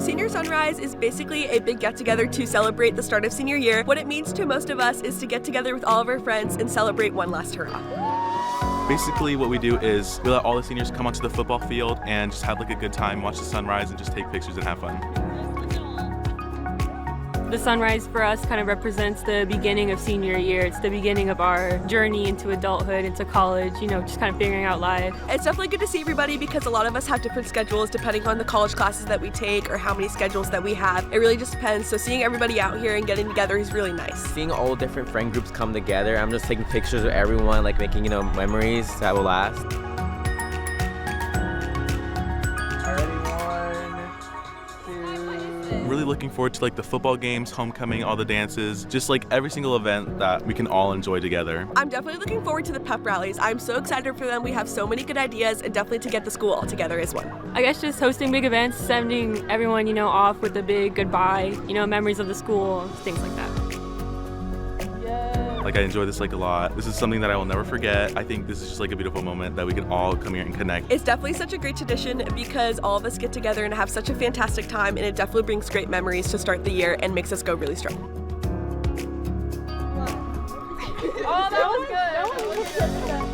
Senior Sunrise is basically a big get-together to celebrate the start of senior year. What it means to most of us is to get together with all of our friends and celebrate one last hurrah. Basically what we do is we let all the seniors come onto the football field and just have like a good time, watch the sunrise, and just take pictures and have fun. The sunrise for us kind of represents the beginning of senior year. It's the beginning of our journey into adulthood, into college, just kind of figuring out life. It's definitely good to see everybody because a lot of us have different schedules depending on the college classes that we take or how many schedules that we have. It really just depends. So seeing everybody out here and getting together is really nice. Seeing all different friend groups come together, I'm just taking pictures with everyone, like making, memories that will last. Really looking forward to like the football games, homecoming, all the dances, just like every single event that we can all enjoy together. I'm definitely looking forward to the pep rallies. I'm so excited for them. We have so many good ideas and definitely to get the school all together is one. I guess just hosting big events, sending everyone, off with a big goodbye, memories of the school, things like that. Like I enjoy this like a lot. This is something that I will never forget. I think this is just like a beautiful moment that we can all come here and connect. It's definitely such a great tradition because all of us get together and have such a fantastic time, and it definitely brings great memories to start the year and makes us go really strong. Oh, that was good.